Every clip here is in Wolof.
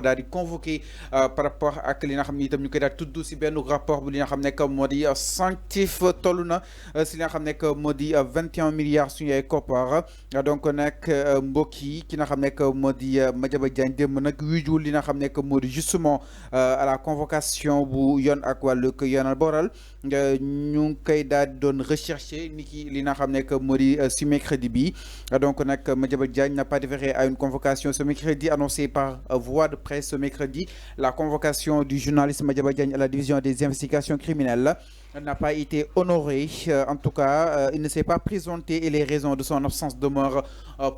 daal di convoqué par rapport ak li nga xam ni itam ñu koy daal tudd si benn rapport bu li nga xam ne que moo di sanctif toll na si li nga xam ne que moo di 21 milliards suñu ay koppar donc nag mbokk yi ki nga xam ne que moo di Madiambal Diagne démb nag wujul li nga xam ne que moo di justement à la convocation bu yoon ak wàllu ko yoonal boral ñu ngi koy daal di doon recherché ni ki li nga xam ne que moo di si mercredi bi donc nag Madiambal Diagne n'a pas déféré à une convocation ce mercredi annoncée par voie de presse ce mercredi. La convocation du journaliste Madiambal Diagne à la division des investigations criminelles n'a pas été honorée. En tout cas, il ne s'est pas présenté et les raisons de son absence demeurent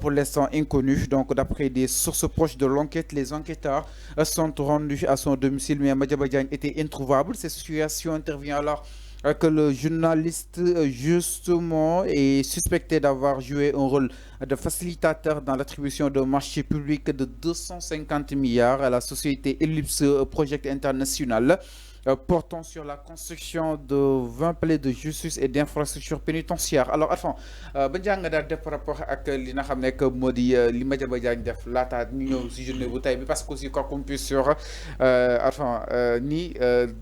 pour l'instant inconnues. Donc, d'après des sources proches de l'enquête, les enquêteurs sont rendus à son domicile, mais Madiambal Diagne était introuvable. Cette situation intervient alors que le journaliste justement est suspecté d'avoir joué un rôle de facilitateur dans l'attribution de marchés publics de 250 milliards à la société Ellipse Project International portant sur la construction de 20 palais de justice et d'infrastructures pénitentiaires. Alors, enfin, ba jàng daal def par rapport ak li nga xam ne que moo di li Madiambal Diagne def laata ñu ñëw si journée bu tey bi parce que aussi quoi qu'on puisse sur enfin ni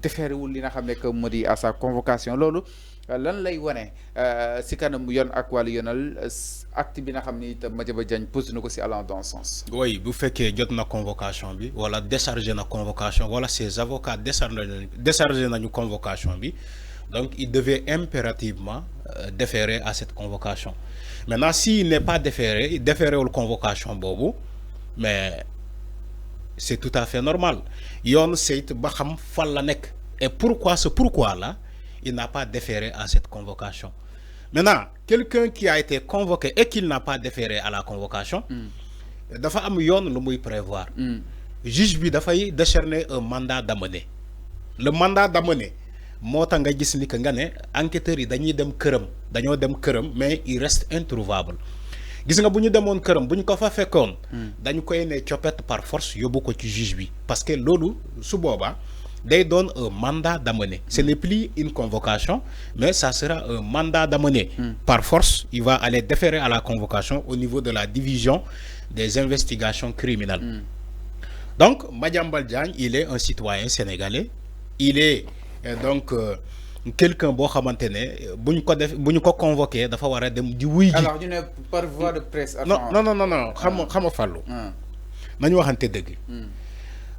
déféré wul li nga xam ne que moo di à sa convocation loolu lan lay wane si kanam yoon ak wàllu yoonal acte bi nga xam ni itam Madiambal Diagne posé na ko si allant dans ce sens. oui bu fekkee jot na convocation bi wala déchargé na convocation wala ses avocats déchargé nañu convocation bi donc il devait impérativement déférer à cette convocation maintenant s'il n'est pas déféré wul convocation boobu mais c'est tout à fait normal yoon sayt ba xam fan la nekk et pourquoi ce pourquoi là il n'a pas déféré à cette convocation. Maintenant, quelqu'un qui a été convoqué et qui n'a pas déféré à la convocation, dafa am yoon lu muy prévoir. Juge bi dafay décerner un mandat d'amener. Le mandat d'amener moo tax nga gis ni que nga ne enquêteurs yi dañuy dem këram mais il reste introuvable. Gis nga bu ñu demoon këram bu ñu ko fa fekkoon dañu koy ne coppet par force yóbbu ko ci juge bi parce que loolu su boobaa they donne un mandat d'amener. Ce n'est plus une convocation, mais ça sera un mandat d'amener. Par force, il va aller déférer à la convocation au niveau de la division des investigations criminelles. Donc, Madiambal Diagne, il est un citoyen sénégalais. Il est donc quelqu'un boo xamante ne bu ñu ko convoqué dafa war a dem di wuy ji. Alors, ñu ne par voie de presse. non xam Fallou. nañu waxante dëgg.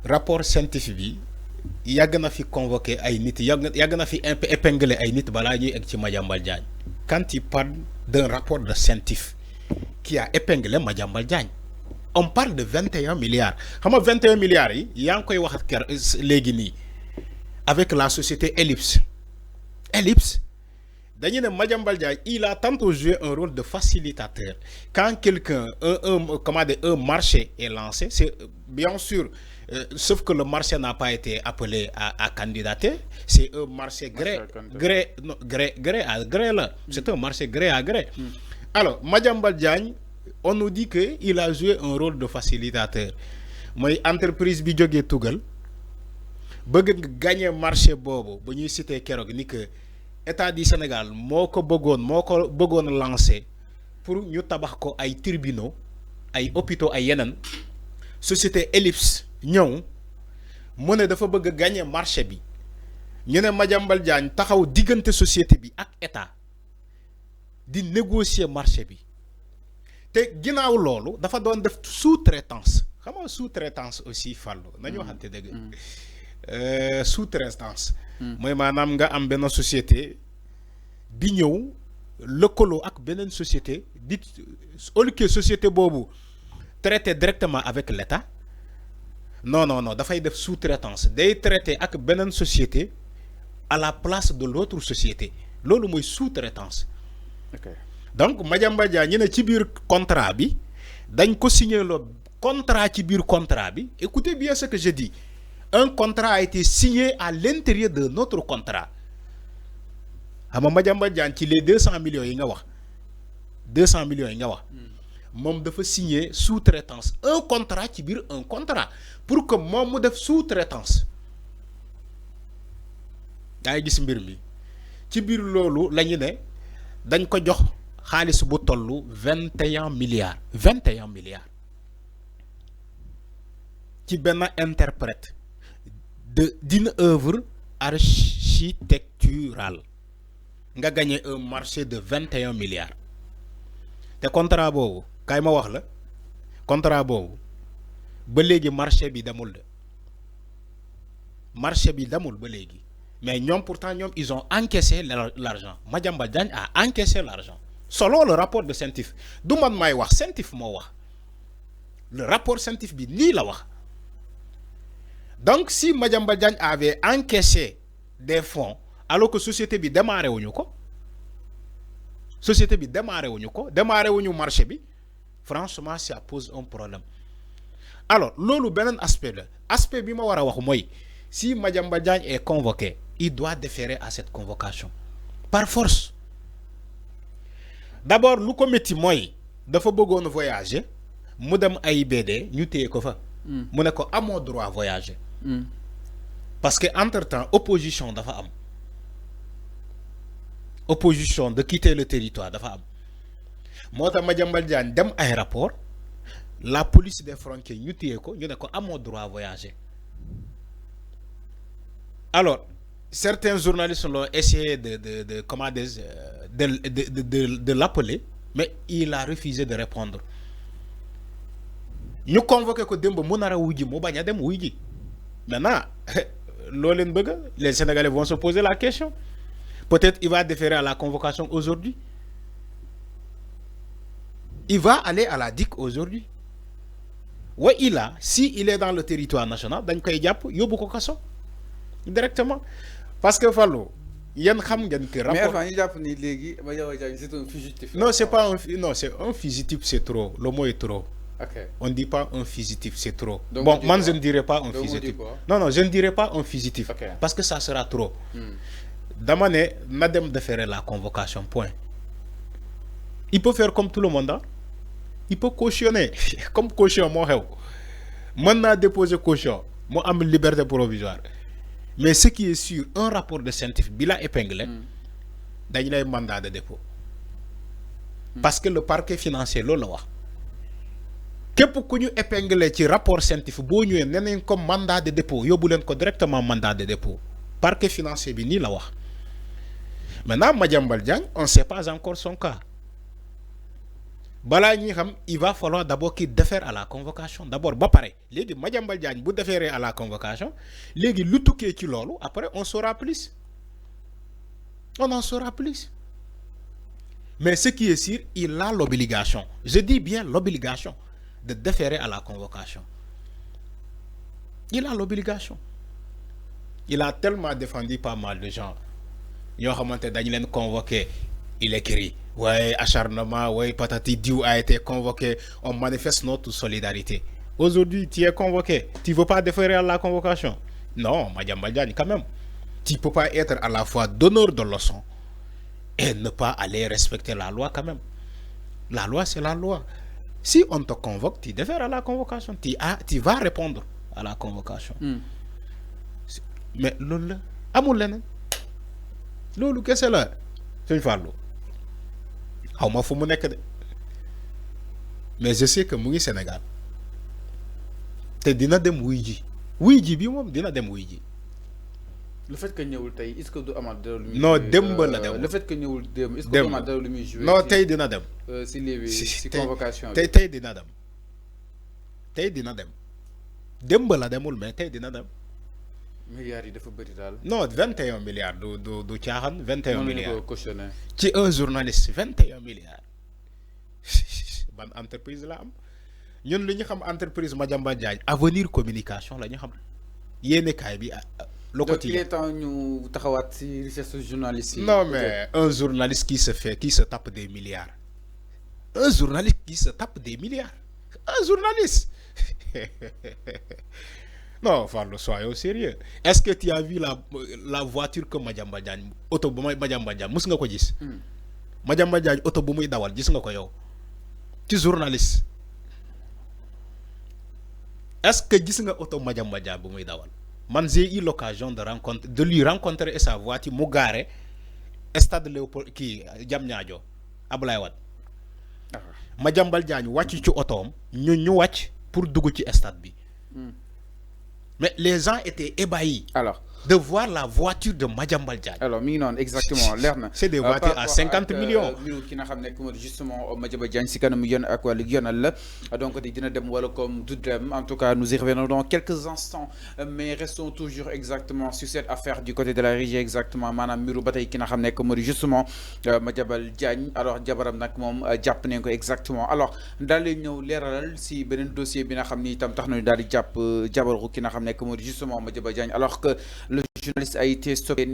Rapport scientifique bi. yàgg na fi convoqué ay nit yàgg na fi épinglé ay nit balaa ñuy egg ci Madiambal Diagne quand il parle d'un rapport de scientifique qui a épinglé Madiambal Diagne on parle de 21 milliards xam nga 21 milliards yi yaa ngi koy wax léegi nii avec la société Ellipse dañu ne Madiambal Diagne il a tantôt joué un rôle de facilitateur quand quelqu'un un marché est lancé c'est bien sûr sauf que le marché n'a pas été appelé à candidater c'est un marché gré à gré là c'est un marché gré à gré. Alors Madiambal Diagne on nous dit que il a joué un rôle de facilitateur mooy entreprise bi jógee Tugal bëgg nga gagner marché boobu ba ñuy citer keroog ni que État du Sénégal moo ko bëggoon lancer pour ñu tabax ko ay tribunaux ay hôpitaux ay yeneen société Ellipse ñëw mu ne dafa bëgg a gagner marché bi ñu ne Madiambal Diagne taxaw diggante société bi ak état di négocier marché bi te ginnaaw loolu dafa doon def sous-traitance xam nga sous-traitance aussi Fallou nañu waxante dëgg sous-traitance mooy maanaam nga am benn société bi ñëw lëkkaloo ak beneen société di au lieu que société boobu traiter directement avec l'état non dafay def sous-traitance day traiter ak beneen société à la place de l'autre société loolu mooy sous-traitance. Ok. Donc Madiambal Diagne ñu ne ci biir contrat bi dañ ko signer le contrat ci biir contrat bi écoutez bien ce que je dis un contrat a été signé à l'intérieur de notre contrat xam nga Madiambal Diagne ci les 200 millions yi nga wax moom dafa signer sous-traitance un contrat ci biir un contrat pour que moom mu def sous-traitance yaa ngi gis mbir mi ci biir loolu la ñu ne dañ ko jox xaalis bu tollu 21 milliards ci benn interprète d'une œuvre architecturale nga gagné un marché de 21 milliards te contrat boobu kay ma wax la contrat boobu ba léegi marché bi demul de marché bi demul ba léegi mais ñoom pourtant ñoom ils ont encaissé l'argent Madiambal Diagne a encaissé l'argent selon le rapport de CENTIF du man may wax CENTIF moo wax le rapport CENTIF bi lii la wax. Donc, si Madiambal Diagne avait encaissé des fonds, alors que la société bi démarré wuñu ko, société bi démarré wuñu marché bi, franchement, ça pose un problème. Alors, lolu benen aspect là. Aspect bi ma wara wax moy, si Madiambal Diagne est convoqué, il doit déférer à cette convocation. Par force. D'abord, lu ko metti moy, dafa bëggone voyager, mu dem AIBD, ñu téye ko fa. Mu ne ko amo droit voyager. Parce que entre-temps, opposition dafa am. Opposition de quitter le territoire dafa am. Mota Madiambal Diagne dem aéroport, la police des frontières ñu téye ko, ñu ne ko amo droit voyager. Alors, certains journalistes l'ont essayé de l'appeler, mais il a refusé de répondre. Ñu convoqué ko demb mu nara wuji mu baña dem wuji. Maintenant, les Sénégalais vont se poser la question. Peut-être il va déférer à la convocation aujourd'hui. Il va aller à la DIC aujourd'hui. Oui, si il est dans le territoire national, dañ koy japp yobbu ko kasso directement. Parce que fallo yeen xam ngeen que rapport. Mais avant ñu japp ni légui c'est un fugitif. Non, c'est pas un c'est un fugitif, c'est trop. Le mot est trop. Okay. On ne dit pas un fugitif, c'est trop. Donc bon, moi je ne dirais pas un fugitif. Non, je ne dirais pas un fugitif. Okay. Parce que ça sera trop. Damané, madame de faire la convocation, point. Il peut faire comme tout le monde. Hein? Il peut cautionner. Comme caution, moi, je déposer caution. Moi, j'ai une liberté provisoire. Mais ce qui est sûr, un rapport de scientifique, bila épinglé, il y a un mandat de dépôt. Parce que le parquet financier, c'est ce képp ku ñu épinglé ci rapport scientifique boo ñëwee nee nañ comme mandat de dépôt yóbbu leen ko directement mandat de dépôt parquet financier bi nii la wax maintenant Madiambal Diagne on ne sait pas encore son cas balaa ñuy xam il va falloir d'abord qu'il défère à la convocation d'abord ba pare léegi Madiambal Diagne bu déféré à la convocation léegi lu tukkee ci loolu après on saura plus on en saura plus mais ce qui est sûr il a l'obligation je dis bien l'obligation de déférer à la convocation. Il a l'obligation. Il a tellement défendu pas mal de gens. Ils ont convoqué. Il écrit, ouais, acharnement, ouais, patati, Dieu a été convoqué. On manifeste notre solidarité. Aujourd'hui, tu es convoqué. Tu ne veux pas déférer à la convocation? Non, Madiambal Diagne, quand même. Tu ne peux pas être à la fois donneur de leçons et ne pas aller respecter la loi quand même. La loi, c'est la loi. Si on te convoque, tu défères à la convocation. Tu vas répondre à la convocation. Mais lolo, amul lenen. Lolo, qu'est-ce que c'est là? C'est une fois. Mais je sais que moi, Sénégal. Te dina dem wuy ji bi mom dina dem wuy ji. Le fait que ñewul tay est-ce que du amat dara lu non demb la dem. Le fait que ñewul dem est-ce que du amat dara lu muy jouer? Non tay dina dem. Si lévi si convocation. Tay dina dem. Tay dina dem. Demb la demul mais tay dina dem. Milliards yi dafa bëri dal. Non 21 milliards du caaxaan 21 milliards. Cautionné. Ci un journaliste 21 milliards. Ban entreprise la am. Ñun li ñu xam entreprise Madiambal Diagne Avenir Communication la ñu xam. Yéene kay bi donc il est temps ñu taxawaat ci richesse journaliste. Non mais un journaliste qui se tape des milliards. Un journaliste qui se tape des milliards. Un journaliste. Non, Farlo, soyez au sérieux. Est-ce que tu as vu la voiture que Madiambal Diagne auto bu may Madiambal Diagne mus nga ko gis? Madiambal Diagne auto bu muy dawal gis nga ko yow? Ci journaliste. Est-ce que gis nga auto Madiambal Diagne bu muy dawal? Man j'ai eu l'occasion de lui rencontrer sa voiture mu garé stade Léopold ki Diamniadio Abdoulaye Wade. Madiambal Diagne wàcc ci otoom ñu wàcc pour dugg ci stade bi. Mais les gens étaient ébahis. Alors, de voir la voiture de Madiambal Diagne. Alors, non, exactement. C'est des voitures à 50 millions. Qui n'a justement Madiambal Diagne, si kanam yon ak wàllu yonal la donc dina dem wala comme du dem. En tout cas, nous y revenons dans quelques instants, mais restons toujours exactement sur cette affaire du côté de la régie exactement maanaam mbiru ba tey ki nga xam ne moo di justement Madiambal Diagne. Alors jabaram nag moom jàpp nañ ko exactement. Alors daal di ñëw leeralal si beneen dossier bi nga xam ni itam tax nañu daal di jàpp jabaru ki nga xam ne moo di justement Madiambal Diagne alors que le journaliste a été stoppé